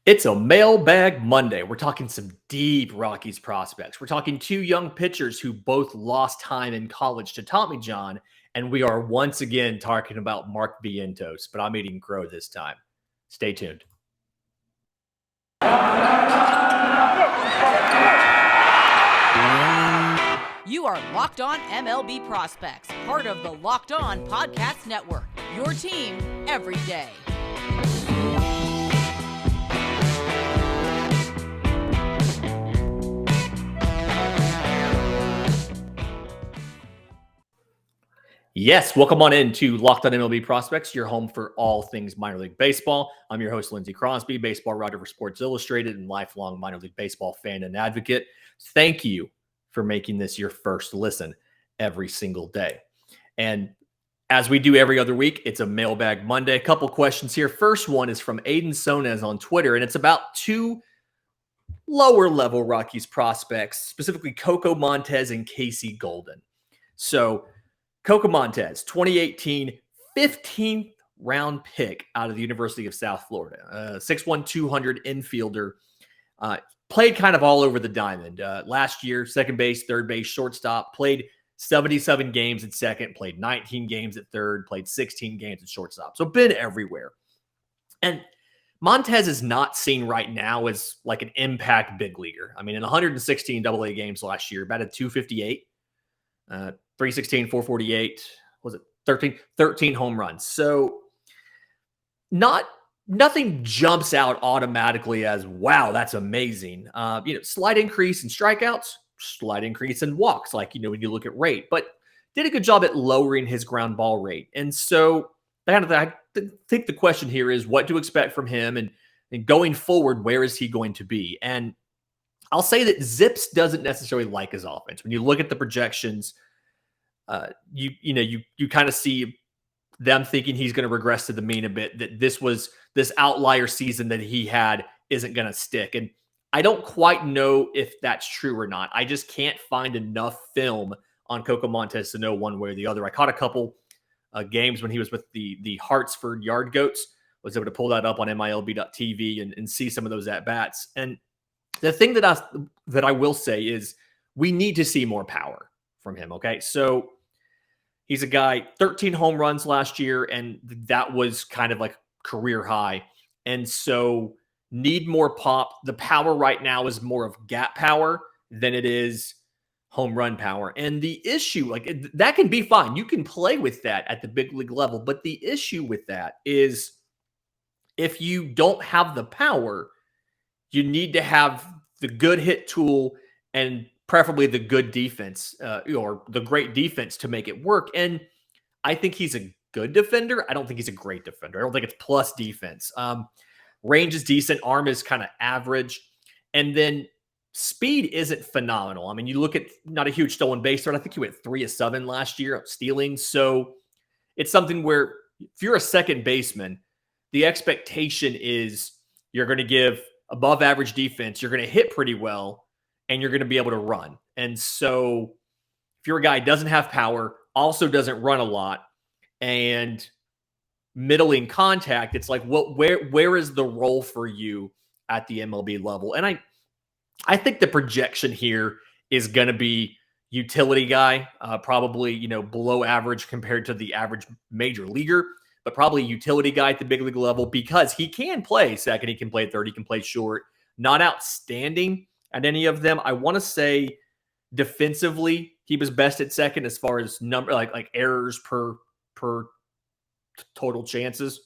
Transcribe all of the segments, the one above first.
It's a Mailbag Monday. We're talking some deep Rockies prospects. We're talking two young pitchers who both lost time in college to Tommy John, and we are once again talking about Mark Vientos, but I'm eating crow this time. Stay tuned. You are Locked On MLB Prospects, part of the Locked On Podcast Network, your team every day. Yes, welcome on into Locked On MLB Prospects, your home for all things minor league baseball. I'm your host, Lindsey Crosby, baseball writer for Sports Illustrated and lifelong minor league baseball fan and advocate. Thank you for making this your first listen every single day. And as we do every other week, it's a Mailbag Monday. A couple questions here. First one is from Aiden Sonez on Twitter, and it's about two lower-level Rockies prospects, specifically Coco Montez and Casey Golden. So Coco Montez, 2018, 15th round pick out of the University of South Florida. 6'1", 200 infielder. Played kind of all over the diamond. Last year, second base, third base, shortstop. Played 77 games at second, played 19 games at third, played 16 games at shortstop. So been everywhere. And Montez is not seen right now as like an impact big leaguer. I mean, in 116 AA games last year, batted 258. 316, 448, was it 13 home runs. So nothing jumps out automatically as, wow, that's amazing. Slight increase in strikeouts, slight increase in walks, like, when you look at rate, but did a good job at lowering his ground ball rate. And so I think the question here is what to expect from him and going forward, where is he going to be? And I'll say that Zips doesn't necessarily like his offense. When you look at the projections, you kind of see them thinking he's going to regress to the mean a bit, that this outlier season that he had isn't going to stick. And I don't quite know if that's true or not. I just can't find enough film on Coco Montez to know one way or the other. I caught a couple games when he was with the Hartsford Yard Goats, was able to pull that up on MILB.TV and see some of those at-bats. And the thing that I will say is we need to see more power from him, okay? So he's a guy, 13 home runs last year, and that was kind of like career high. And so need more pop. The power right now is more of gap power than it is home run power. And the issue, that can be fine. You can play with that at the big league level. But the issue with that is if you don't have the power, you need to have the good hit tool and preferably the good defense or the great defense to make it work. And I think he's a good defender. I don't think he's a great defender. I don't think it's plus defense. Range is decent. Arm is kind of average. And then speed isn't phenomenal. I mean, you look at not a huge stolen base threat. I think he went 3 of 7 last year stealing. So it's something where if you're a second baseman, the expectation is you're going to give above average defense. You're going to hit pretty well, and you're going to be able to run. And so if you're a guy who doesn't have power, also doesn't run a lot, and middling contact, it's like, where is the role for you at the MLB level? And I think the projection here is going to be utility guy, probably, below average compared to the average major leaguer, but probably utility guy at the big league level because he can play second, he can play third, he can play short. Not outstanding at any of them. I want to say defensively, he was best at second as far as number, like errors per total chances.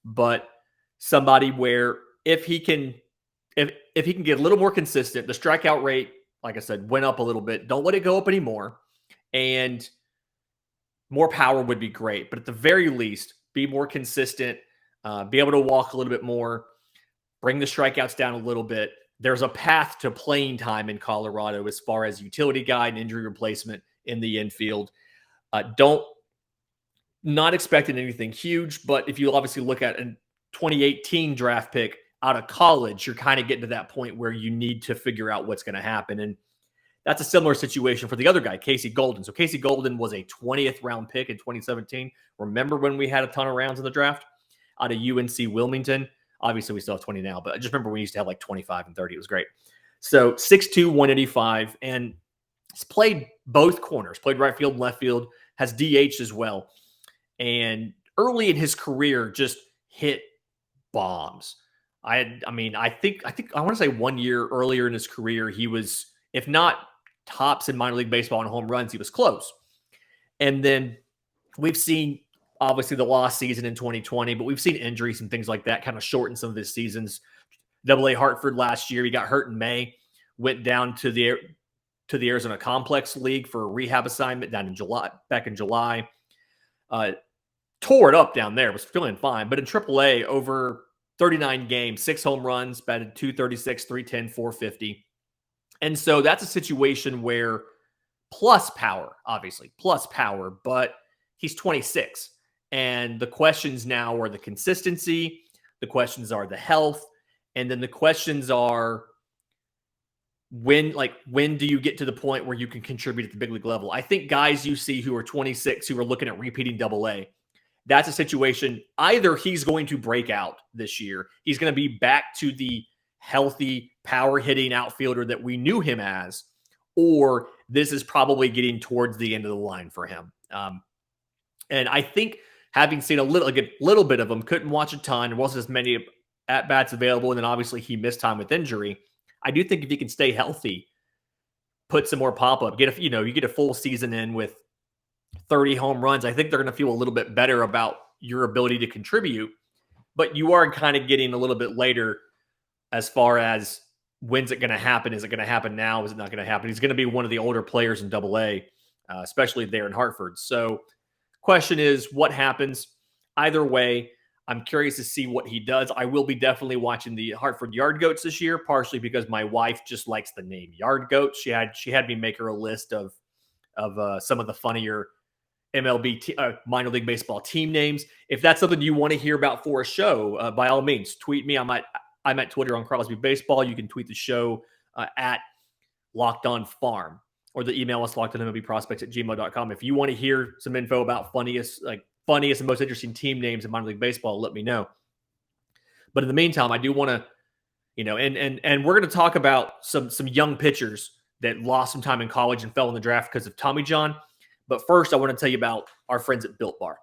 But somebody where if he can get a little more consistent, the strikeout rate, like I said, went up a little bit. Don't let it go up anymore. And more power would be great. But at the very least, be more consistent, be able to walk a little bit more, bring the strikeouts down a little bit. There's a path to playing time in Colorado as far as utility guy and injury replacement in the infield. Not expecting anything huge, but if you obviously look at a 2018 draft pick out of college, you're kind of getting to that point where you need to figure out what's going to happen. And that's a similar situation for the other guy, Casey Golden. So Casey Golden was a 20th round pick in 2017. Remember when we had a ton of rounds in the draft out of UNC Wilmington? Obviously, we still have 20 now, but I just remember we used to have like 25 and 30. It was great. So 6'2", 185, and he's played both corners, played right field and left field, has DH as well. And early in his career, just hit bombs. I think I want to say 1 year earlier in his career, he was, if not tops in minor league baseball in home runs, he was close. And then we've seen obviously the lost season in 2020, but we've seen injuries and things like that kind of shorten some of his seasons. AA Hartford last year, he got hurt in May, went down to the Arizona Complex League for a rehab assignment back in July. Tore it up down there, was feeling fine. But in AAA, over 39 games, 6 home runs, batted .236, .310, .450. And so that's a situation where plus power, but he's 26. And the questions now are the consistency, the questions are the health, and then the questions are when do you get to the point where you can contribute at the big league level? I think guys you see who are 26 who are looking at repeating AA, that's a situation, either he's going to break out this year, he's going to be back to the healthy, power-hitting outfielder that we knew him as, or this is probably getting towards the end of the line for him. And I think having seen a little bit of him, couldn't watch a ton, there wasn't as many at-bats available, and then obviously he missed time with injury. I do think if he can stay healthy, put some more pop-up, you get a full season in with 30 home runs, I think they're going to feel a little bit better about your ability to contribute. But you are kind of getting a little bit later as far as when's it going to happen? Is it going to happen now? Is it not going to happen? He's going to be one of the older players in AA, especially there in Hartford. So question is, what happens? Either way, I'm curious to see what he does. I will be definitely watching the Hartford Yard Goats this year, partially because my wife just likes the name Yard Goats. She had me make her a list of some of the funnier MLB minor league baseball team names. If that's something you want to hear about for a show, by all means, tweet me. I'm at Twitter on Crosby Baseball. You can tweet the show at Locked On Farm, or the email us lockedonmlbprospects@gmail.com. If you want to hear some info about funniest and most interesting team names in minor league baseball, let me know. But in the meantime, I do want to, and we're going to talk about some young pitchers that lost some time in college and fell in the draft because of Tommy John. But first, I want to tell you about our friends at Built Bar.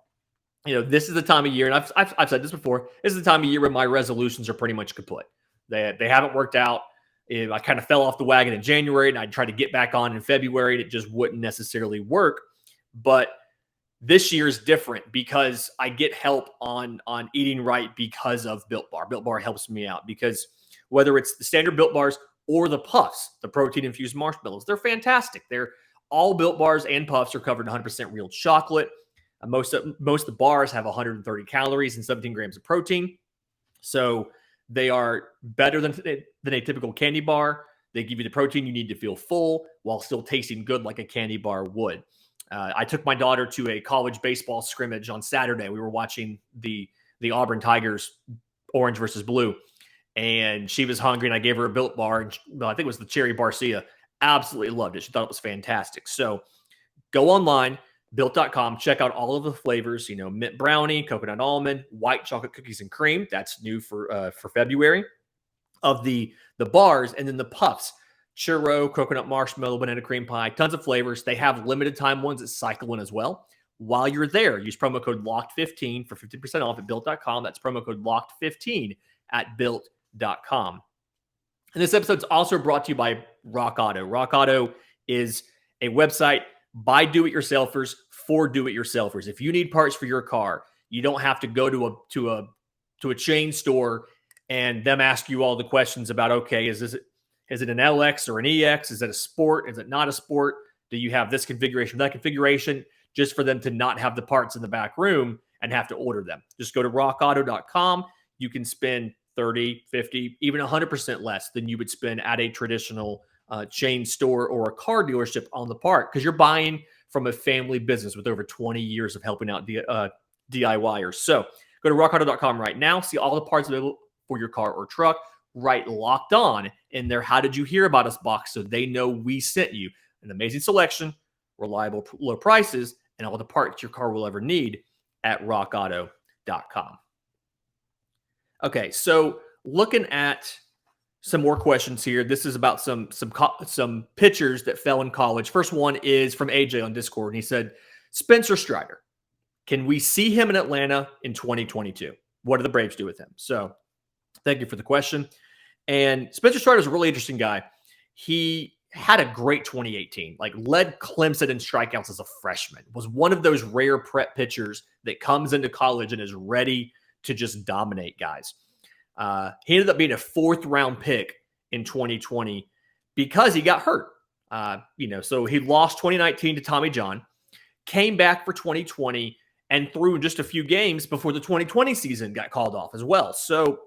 This is the time of year, and I've said this before, this is the time of year when my resolutions are pretty much kaput. They haven't worked out. I kind of fell off the wagon in January, and I tried to get back on in February, and it just wouldn't necessarily work. But this year is different because I get help on eating right because of Built Bar. Built Bar helps me out because whether it's the standard Built Bars or the Puffs, the protein-infused marshmallows, they're fantastic. They're all Built Bars and Puffs are covered in 100% real chocolate. Most of the bars have 130 calories and 17 grams of protein. So they are better than a typical candy bar. They give you the protein you need to feel full while still tasting good like a candy bar would. I took my daughter to a college baseball scrimmage on Saturday. We were watching the Auburn Tigers, orange versus blue, and she was hungry, and I gave her a Built Bar, and I think it was the Cherry Barcia. Absolutely loved it. She thought it was fantastic. So go online, built.com, check out all of the flavors, mint brownie, coconut almond, white chocolate cookies and cream. That's new for February of the bars. And then the Puffs, churro, coconut marshmallow, banana cream pie, tons of flavors. They have limited time ones that cycle in as well. While you're there, use promo code LOCKED15 for 15% off at built.com. That's promo code LOCKED15 at built.com. And this episode is also brought to you by Rock Auto. Rock Auto is a website by do-it-yourselfers for do-it-yourselfers. If you need parts for your car, you don't have to go to a chain store and them ask you all the questions about, okay, is it an LX or an EX? Is it a sport? Is it not a sport? Do you have this configuration, that configuration? Just for them to not have the parts in the back room and have to order them. Just go to rockauto.com. You can spend 30, 50, even 100% less than you would spend at a traditional chain store or a car dealership on the part, because you're buying from a family business with over 20 years of helping out DIYers. So go to rockauto.com right now, see all the parts available for your car or truck, right Locked On in their How Did You Hear About Us box so they know we sent you. An amazing selection, reliable low prices, and all the parts your car will ever need at rockauto.com. Okay, so looking at some more questions here. This is about some pitchers that fell in college. First one is from AJ on Discord, and he said, Spencer Strider. Can we see him in Atlanta in 2022? What do the Braves do with him? So thank you for the question. And Spencer Strider is a really interesting guy. He had a great 2018, like led Clemson in strikeouts as a freshman, was one of those rare prep pitchers that comes into college and is ready to just dominate guys. He ended up being a 4th round pick in 2020 because he got hurt. So he lost 2019 to Tommy John, came back for 2020, and threw in just a few games before the 2020 season got called off as well. So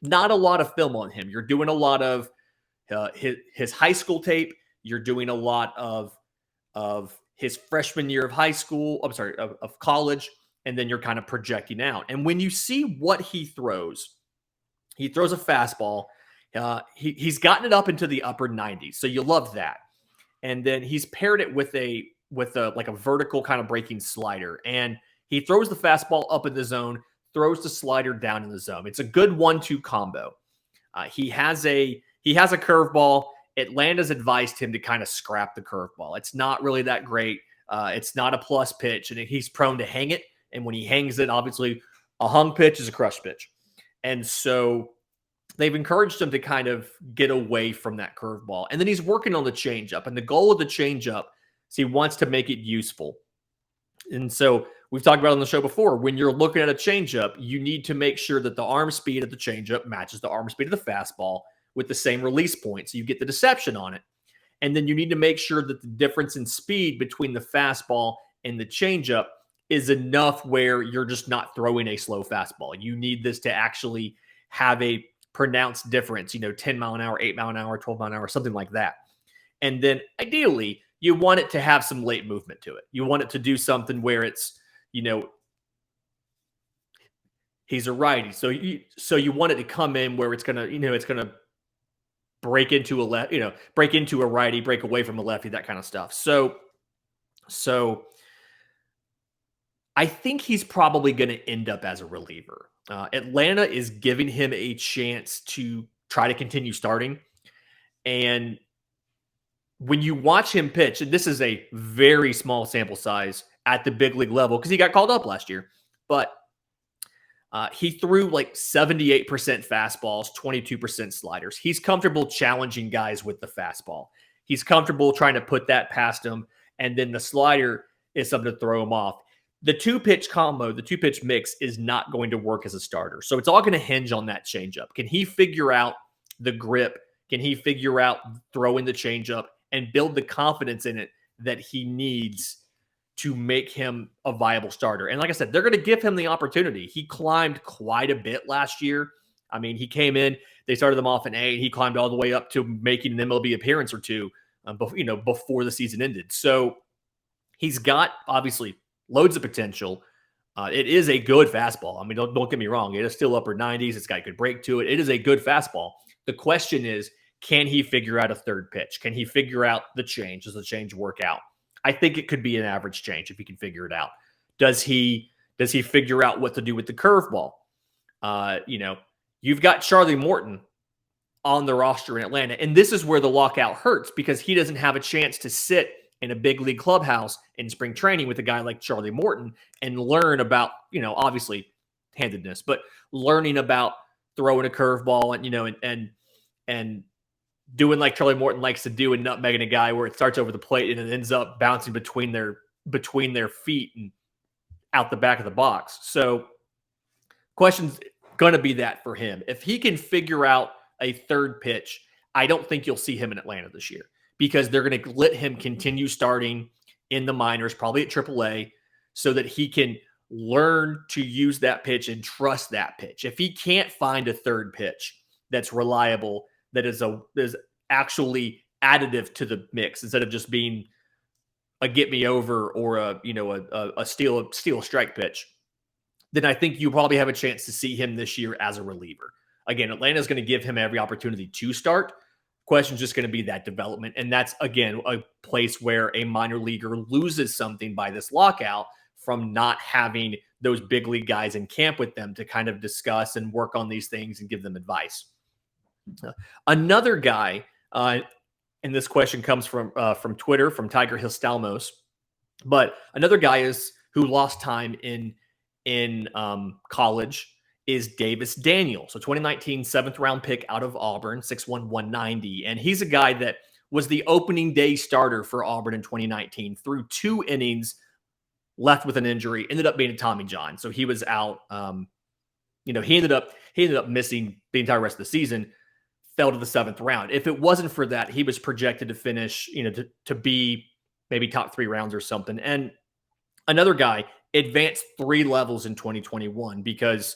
not a lot of film on him. You're doing a lot of his high school tape. You're doing a lot of his freshman year of high school. Of college, and then you're kind of projecting out. And when you see what he throws a fastball. He's gotten it up into the upper 90s, so you love that. And then he's paired it with a vertical kind of breaking slider, and he throws the fastball up in the zone, throws the slider down in the zone. It's a good 1-2 combo. He has a curveball. Atlanta's advised him to kind of scrap the curveball. It's not really that great. It's not a plus pitch, and he's prone to hang it. And when he hangs it, obviously, a hung pitch is a crush pitch. And so they've encouraged him to kind of get away from that curveball. And then he's working on the changeup. And the goal of the changeup is he wants to make it useful. And so we've talked about on the show before, when you're looking at a changeup, you need to make sure that the arm speed of the changeup matches the arm speed of the fastball with the same release point. So you get the deception on it. And then you need to make sure that the difference in speed between the fastball and the changeup is enough where you're just not throwing a slow fastball. You need this to actually have a pronounced difference, 10 mile an hour, 8 mile an hour, 12 mile an hour, something like that. And then ideally, you want it to have some late movement to it. You want it to do something where it's, he's a righty. So you want it to come in where it's going to, break into a break into a righty, break away from a lefty, that kind of stuff. So I think he's probably going to end up as a reliever. Atlanta is giving him a chance to try to continue starting. And when you watch him pitch, and this is a very small sample size at the big league level because he got called up last year, but he threw like 78% fastballs, 22% sliders. He's comfortable challenging guys with the fastball. He's comfortable trying to put that past him, and then the slider is something to throw him off. The 2-pitch combo, the 2-pitch mix is not going to work as a starter. So it's all going to hinge on that changeup. Can he figure out the grip? Can he figure out throwing the changeup and build the confidence in it that he needs to make him a viable starter? And like I said, they're going to give him the opportunity. He climbed quite a bit last year. I mean, he came in, they started him off in A, and he climbed all the way up to making an MLB appearance or two, before the season ended. So he's got, obviously, loads of potential. It is a good fastball. I mean, don't get me wrong. It is still upper 90s. It's got a good break to it. It is a good fastball. The question is, can he figure out a third pitch? Can he figure out the change? Does the change work out? I think it could be an average change if he can figure it out. Does he figure out what to do with the curveball? You've got Charlie Morton on the roster in Atlanta, and this is where the lockout hurts because he doesn't have a chance to sit in a big league clubhouse in spring training with a guy like Charlie Morton and learn about, obviously handedness, but learning about throwing a curveball and doing like Charlie Morton likes to do and nutmegging a guy where it starts over the plate and it ends up bouncing between their feet and out the back of the box. So question's going to be that for him. If he can figure out a third pitch, I don't think you'll see him in Atlanta this year, because they're going to let him continue starting in the minors, probably at AAA, so that he can learn to use that pitch and trust that pitch. If he can't find a third pitch that's reliable, that is actually additive to the mix instead of just being a get me over or a steal strike pitch, then I think you probably have a chance to see him this year as a reliever. Again, Atlanta's going to give him every opportunity to start. Question's just going to be that development. And that's, again, a place where a minor leaguer loses something by this lockout from not having those big league guys in camp with them to kind of discuss and work on these things and give them advice. Another guy, and this question comes from Twitter, from Tiger Histalmos, but another guy who lost time in college is Davis Daniel. So 2019 7th round pick out of Auburn, 6'1", 190. And he's a guy that was the opening day starter for Auburn in 2019, threw 2 innings, left with an injury, ended up being a Tommy John. So he was out. He ended up missing the entire rest of the season, fell to the 7th round. If it wasn't for that, he was projected to finish, to be maybe top 3 rounds or something. And another guy advanced 3 levels in 2021 because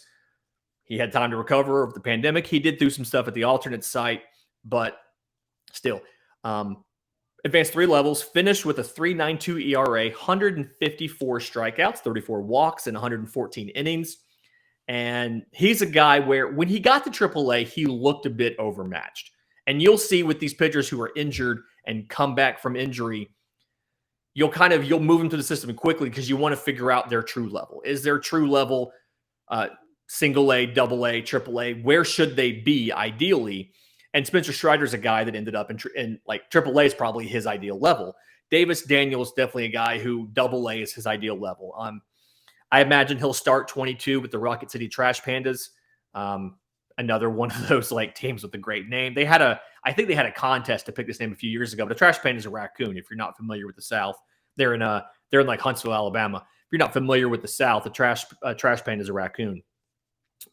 he had time to recover of the pandemic. He did do some stuff at the alternate site, but still, advanced 3 levels, finished with a 3.92 ERA, 154 strikeouts, 34 walks, and 114 innings. And he's a guy where when he got to AAA, he looked a bit overmatched. And you'll see with these pitchers who are injured and come back from injury, you'll move them to the system quickly because you want to figure out their true level. Is their true level single A, double A, triple A? Where should they be ideally? And Spencer Strider's a guy that ended up in like triple A is probably his ideal level. Davis Daniel is definitely a guy who double A is his ideal level. I imagine he'll start 22 with the Rocket City Trash Pandas. Another one of those like teams with a great name. I think they had a contest to pick this name a few years ago, but the Trash Pandas are raccoon. If you're not familiar with the South, they're in like Huntsville, Alabama. If you're not familiar with the South, the Trash Panda is a raccoon.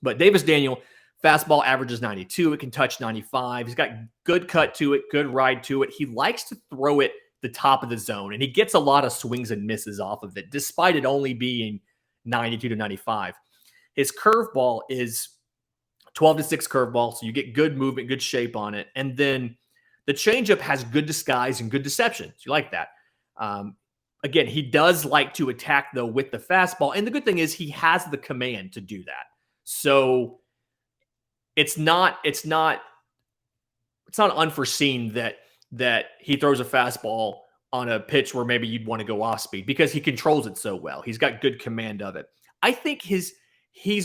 But Davis Daniel, fastball averages 92. It can touch 95. He's got good cut to it, good ride to it. He likes to throw it the top of the zone, and he gets a lot of swings and misses off of it, despite it only being 92 to 95. His curveball is 12-6 curveball, so you get good movement, good shape on it. And then the changeup has good disguise and good deception. So you like that. Again, he does like to attack, though, with the fastball. And the good thing is he has the command to do that. So it's not unforeseen that he throws a fastball on a pitch where maybe you'd want to go off speed because he controls it so well. He's got good command of it. I think he's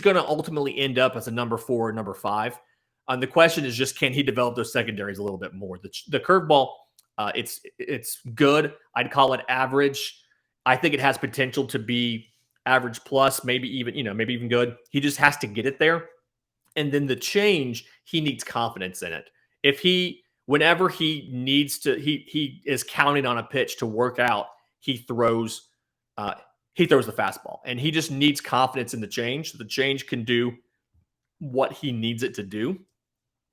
going to ultimately end up as a number 4 or number 5. The question is just, can he develop those secondaries a little bit more? The curveball, it's good. I'd call it average. I think it has potential to be average plus, maybe even good. He just has to get it there. And then the change, he needs confidence in it. Whenever he needs to, he is counting on a pitch to work out, he throws the fastball, and he just needs confidence in the change. The change can do what he needs it to do.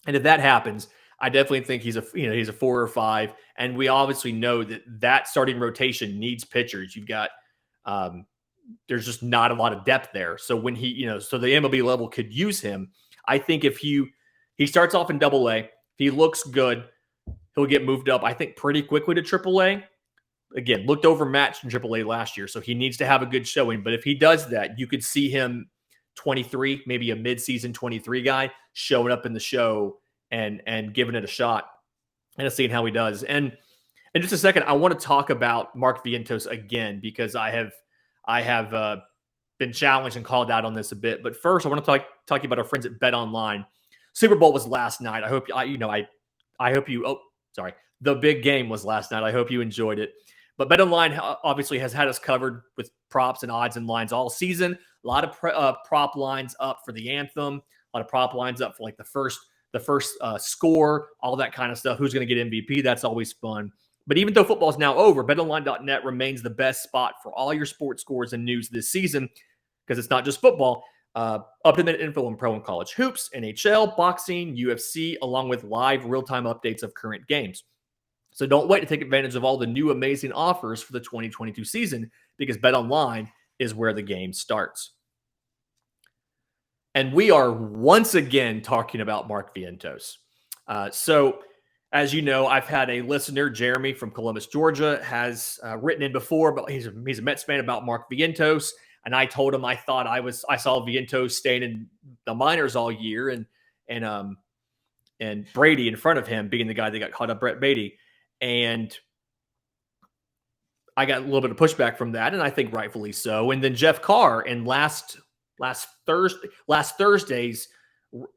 And if that happens, I definitely think he's a 4 or 5. And we obviously know that starting rotation needs pitchers. You've got, there's just not a lot of depth there. So when so the MLB level could use him. I think if he starts off in Double A, if he looks good, he'll get moved up, I think, pretty quickly to Triple A. Again, looked overmatched in Triple A last year, so he needs to have a good showing. But if he does that, you could see him 23, maybe a midseason 23 guy, showing up in the show and giving it a shot and seeing how he does. And in just a second, I want to talk about Mark Vientos again because I have been challenged and called out on this a bit. But first, I want to talk to you about our friends at BetOnline. Super Bowl was last night. I hope the big game was last night. I hope you enjoyed it. But BetOnline obviously has had us covered with props and odds and lines all season. A lot of prop lines up for the anthem. A lot of prop lines up for like the first score, all that kind of stuff. Who's going to get MVP? That's always fun. But even though football is now over, BetOnline.net remains the best spot for all your sports scores and news this season because it's not just football. Up-to-the-minute info on pro and college hoops, NHL, boxing, UFC, along with live real-time updates of current games. So don't wait to take advantage of all the new amazing offers for the 2022 season because BetOnline is where the game starts. And we are once again talking about Mark Vientos. So as you know, I've had a listener, Jeremy from Columbus, Georgia, has written in before, but he's a Mets fan, about Mark Vientos. And I told him I thought I saw Vientos staying in the minors all year and Brady in front of him being the guy that got caught up, Brett Beatty. And I got a little bit of pushback from that, and I think rightfully so. And then Jeff Carr in last Thursday's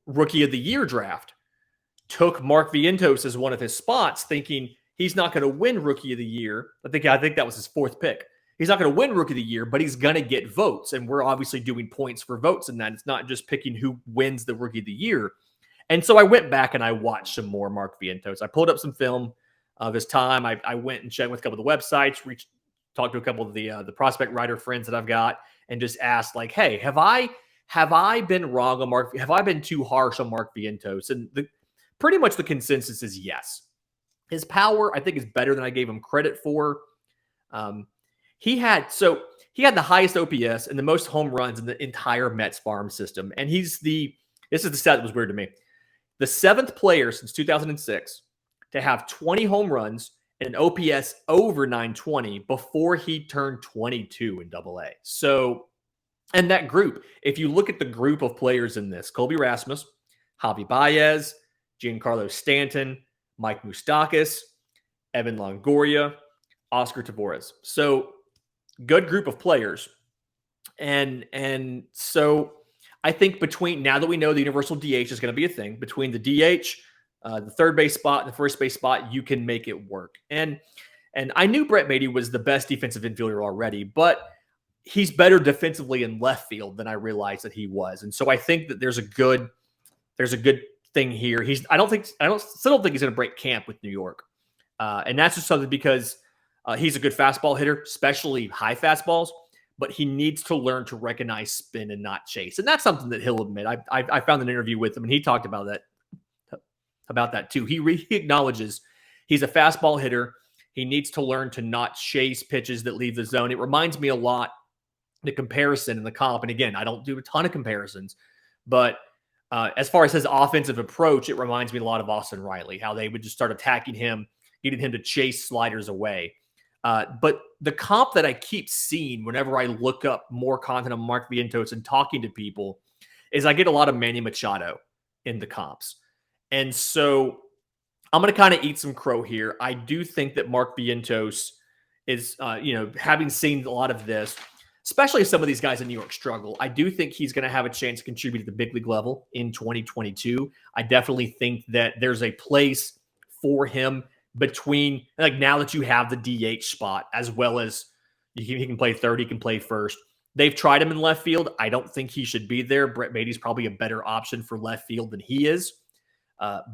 Rookie of the Year draft took Mark Vientos as one of his spots, thinking he's not going to win Rookie of the Year. I think that was his fourth pick. He's not going to win Rookie of the Year, but he's going to get votes, and we're obviously doing points for votes in that. It's not just picking who wins the Rookie of the Year. And so I went back and I watched some more Mark Vientos. I pulled up some film of his time. I went and checked with a couple of the websites, talked to a couple of the prospect writer friends that I've got, and just asked, like, hey, have I been wrong on Mark? Have I been too harsh on Mark Vientos? And pretty much the consensus is yes. His power, I think, is better than I gave him credit for. He had the highest OPS and the most home runs in the entire Mets farm system. And this is the stat that was weird to me, the 7th player since 2006 to have 20 home runs and an OPS over 920 before he turned 22 in AA. So, and that group, if you look at the group of players in this, Colby Rasmus, Javi Baez, Giancarlo Stanton, Mike Moustakas, Evan Longoria, Oscar Taveras. So, good group of players. And so I think now that we know the universal DH is going to be a thing, between the DH, the third base spot, and the first base spot, you can make it work. And I knew Brett Beatty was the best defensive infielder already, but he's better defensively in left field than I realized that he was. And so I think that there's a good thing here. I still don't think he's going to break camp with New York. And that's just something because he's a good fastball hitter, especially high fastballs, but he needs to learn to recognize spin and not chase. And that's something that he'll admit. I found an interview with him, and he talked about that too. He acknowledges he's a fastball hitter. He needs to learn to not chase pitches that leave the zone. It reminds me a lot, the comparison in the comp. And again, I don't do a ton of comparisons, but as far as his offensive approach, it reminds me a lot of Austin Riley, how they would just start attacking him, getting him to chase sliders away. But the comp that I keep seeing whenever I look up more content on Mark Vientos and talking to people is I get a lot of Manny Machado in the comps. And so I'm going to kind of eat some crow here. I do think that Mark Vientos is, having seen a lot of this, especially some of these guys in New York struggle, I do think he's going to have a chance to contribute at the big league level in 2022. I definitely think that there's a place for him between, like, now that you have the DH spot, as well as he can play third, he can play first. They've tried him in left field. I don't think he should be there. Brett Beatty's probably a better option for left field than he is.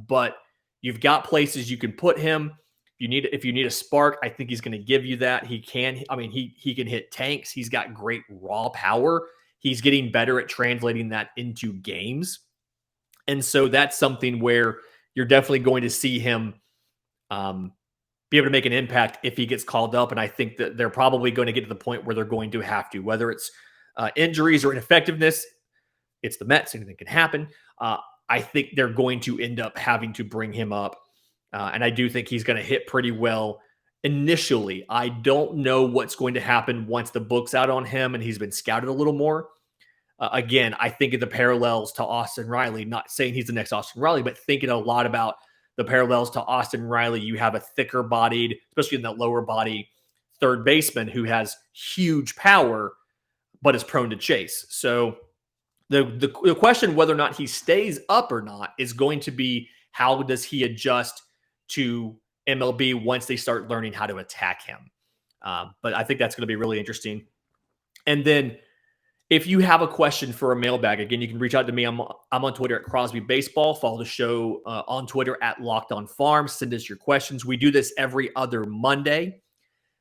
But you've got places you can put him. If you need a spark, I think he's going to give you that. He can hit tanks. He's got great raw power. He's getting better at translating that into games. And so that's something where you're definitely going to see him be able to make an impact if he gets called up. And I think that they're probably going to get to the point where they're going to have to, whether it's injuries or ineffectiveness. It's the Mets. Anything can happen. I think they're going to end up having to bring him up. And I do think he's going to hit pretty well initially. I don't know what's going to happen once the book's out on him and he's been scouted a little more. Again, I think of the parallels to Austin Riley, not saying he's the next Austin Riley, but thinking a lot about the parallels to Austin Riley. You have a thicker bodied, especially in that lower body, third baseman who has huge power, but is prone to chase. So the question whether or not he stays up or not is going to be, how does he adjust to MLB once they start learning how to attack him? But I think that's going to be really interesting. And then if you have a question for a mailbag, again, you can reach out to me. I'm on Twitter at Crosby Baseball. Follow the show on Twitter at Locked On Farm. Send us your questions. We do this every other Monday,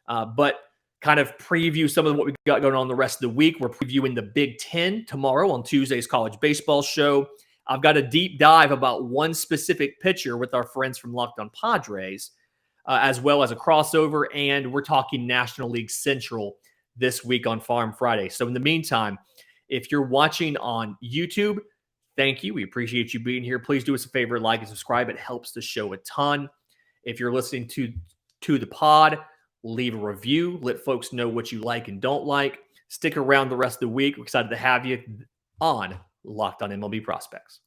but kind of preview some of what we've got going on the rest of the week. We're previewing the Big Ten tomorrow on Tuesday's college baseball show. I've got a deep dive about one specific pitcher with our friends from Locked On Padres, as well as a crossover, and we're talking National League Central this week on Farm Friday. So in the meantime, if you're watching on YouTube, thank you. We appreciate you being here. Please do us a favor, like and subscribe. It helps the show a ton. If you're listening to the pod, leave a review. Let folks know what you like and don't like. Stick around the rest of the week. We're excited to have you on Locked On MLB Prospects.